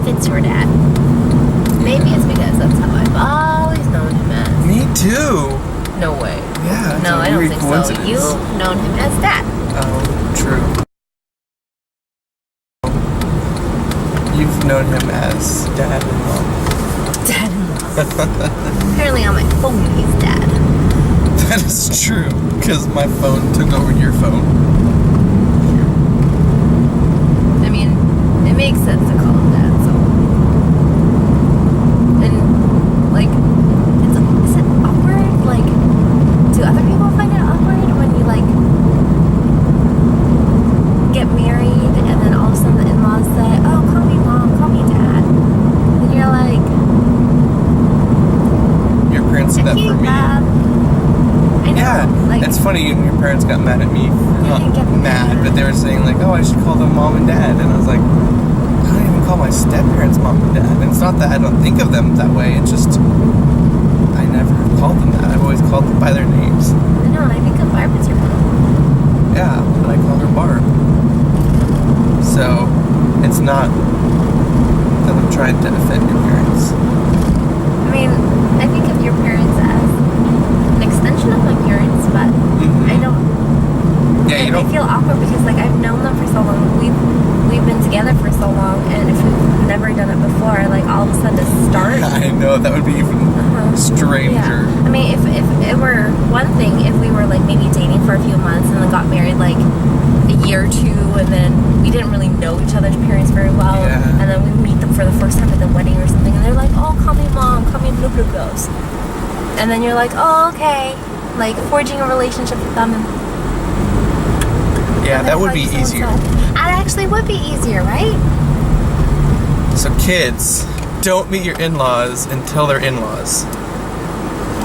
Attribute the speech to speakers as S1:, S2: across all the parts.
S1: it's your dad. Maybe it's because that's how I've always known him as.
S2: Me too.
S1: No way.
S2: Yeah.
S1: No, I don't think so. You've known him as dad.
S2: Oh, true. You've known him as dad and mom.
S1: Dad and mom. Apparently on my phone he's dad.
S2: That is true, because my phone took over your phone.
S1: I mean, it makes sense to call him dad, so. And, like, is it awkward? Like, do other people find it awkward when you, like, get married and then all of a sudden the in-laws say, oh, call me mom, call me dad. And you're like,
S2: your parents did that for me.
S1: I know.
S2: Yeah,
S1: like,
S2: it's funny when your parents got mad at me. Not mad, but they were saying like, oh, I should call them mom and dad. And I was like, I don't even call my step-parents mom and dad. And it's not that I don't think of them that way. It's just, I never called them that. I've always called them by their names.
S1: I know, I think of Barb as your mom.
S2: Yeah, but I call her Barb. So, it's not that I'm trying to offend your parents.
S1: I mean, I think of your parents as an extension of my parents, but I don't.
S2: Yeah, you don't.
S1: I feel awkward because like I've known them for so long. We've been together for so long, and if we've never done it before, like all of a sudden to start.
S2: I know that would be even stranger.
S1: Yeah. I mean, if it were one thing, if we were like maybe dating for a few months and then got married like a year or two, and then we didn't really know each other's parents very well, and then we meet them for the first time at the wedding or something, and they're like, oh, call me mom, call me blah blah blah. And then you're like, oh, okay, like forging a relationship with them.
S2: Yeah, that would be easier.
S1: That actually would be easier, right?
S2: So kids, don't meet your in-laws until they're in-laws.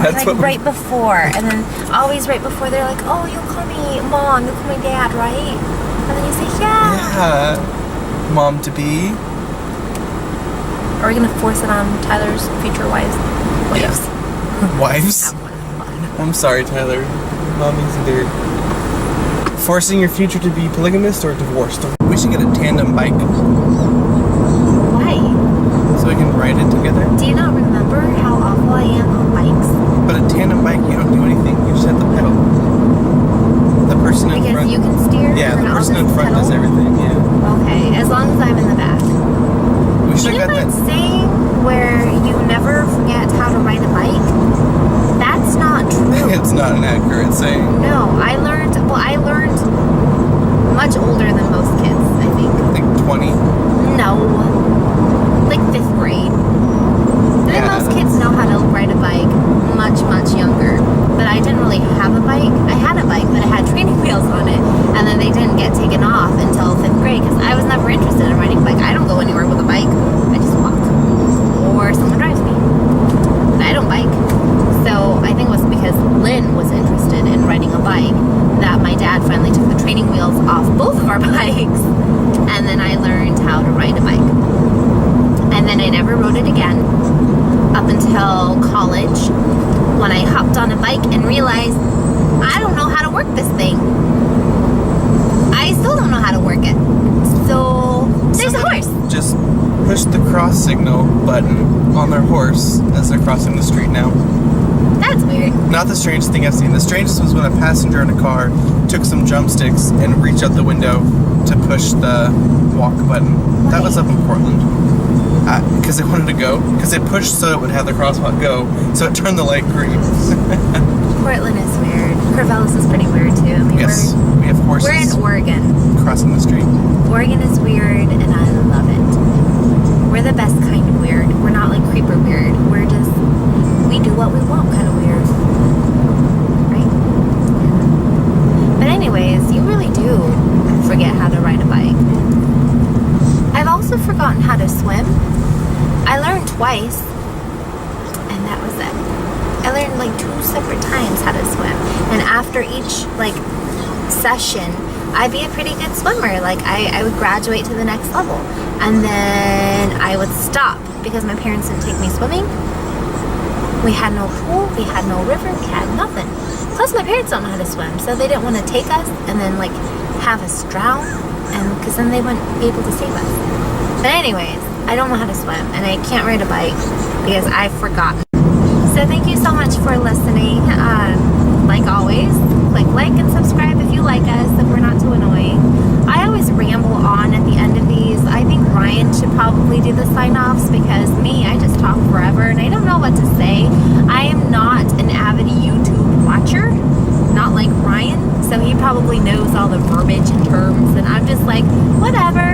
S2: That's
S1: like right before, and then always right before they're like, oh, you'll call me mom, you'll call me dad, right? And then you say, yeah.
S2: Yeah, mom to be.
S1: Are we gonna force it on Tyler's future wives?
S2: Yes. Wives? I'm sorry, Tyler. Mommy's weird. Forcing your future to be polygamist or divorced? We should get a tandem bike.
S1: Why?
S2: So we can ride it together.
S1: Do you not remember how awful I am on bikes?
S2: But a tandem bike, you don't do anything. You just have to pedal. The person in front.
S1: Because you can steer.
S2: Yeah, the person in front does everything. Yeah.
S1: Okay, as long as I'm in the back.
S2: We should have got that
S1: saying where you never forget how to ride a bike. That's not true.
S2: It's not an accurate saying.
S1: No, I learned much older than most kids, I think.
S2: Like 20?
S1: No. Like 5th grade. I think most kids know how to ride a bike much, much younger. But I didn't really have a bike. I had a bike, but it had training wheels on it. And then they didn't get taken off until 5th grade because I was never interested in riding a bike. I don't go anywhere with a bike. I just walk. Or someone drives me. But I don't bike. So I think it was because Lynn was interested in riding a bike that my dad finally took the training wheels off both of our bikes, and then I learned how to ride a bike. And then I never rode it again up until college when I hopped on a bike and realized I don't know how to work this thing. I still don't know how to work it. So there's a horse.
S2: Just push the cross signal button on their horse as they're crossing the street now.
S1: That's weird.
S2: Not the strangest thing I've seen. The strangest was when a passenger in a car took some drumsticks and reached out the window to push the walk button.
S1: Why?
S2: That was up in Portland. Because they wanted to go. Because they pushed so it would have the crosswalk go. So it turned the light green.
S1: Portland is weird. Corvallis is pretty weird too. I mean,
S2: yes, we have horses.
S1: We're in Oregon.
S2: Crossing the street.
S1: Oregon is weird, and I love it. We're the best kind of weird. We're not like creeper weird. We're just, we do what we want kind of weird. Right? But anyways, you really do forget how to ride a bike. I've also forgotten how to swim. I learned twice, and that was it. I learned like 2 separate times how to swim. And after each like session, I'd be a pretty good swimmer. Like I would graduate to the next level. And then I would stop because my parents didn't take me swimming. We had no pool, we had no river, we had nothing. Plus my parents don't know how to swim, so they didn't want to take us and then like have us drown, and because then they wouldn't be able to save us. But anyways, I don't know how to swim, and I can't ride a bike because I forgot. So thank you so much for listening. Like always, click like and subscribe if you like us, if we're not too annoying. I always ramble on at the end of these. I think Ryan should probably do the sign-offs because me, I just talk forever and I don't know what to say. I am not an avid YouTube watcher, not like Ryan, so he probably knows all the verbiage and terms, and I'm just like, whatever.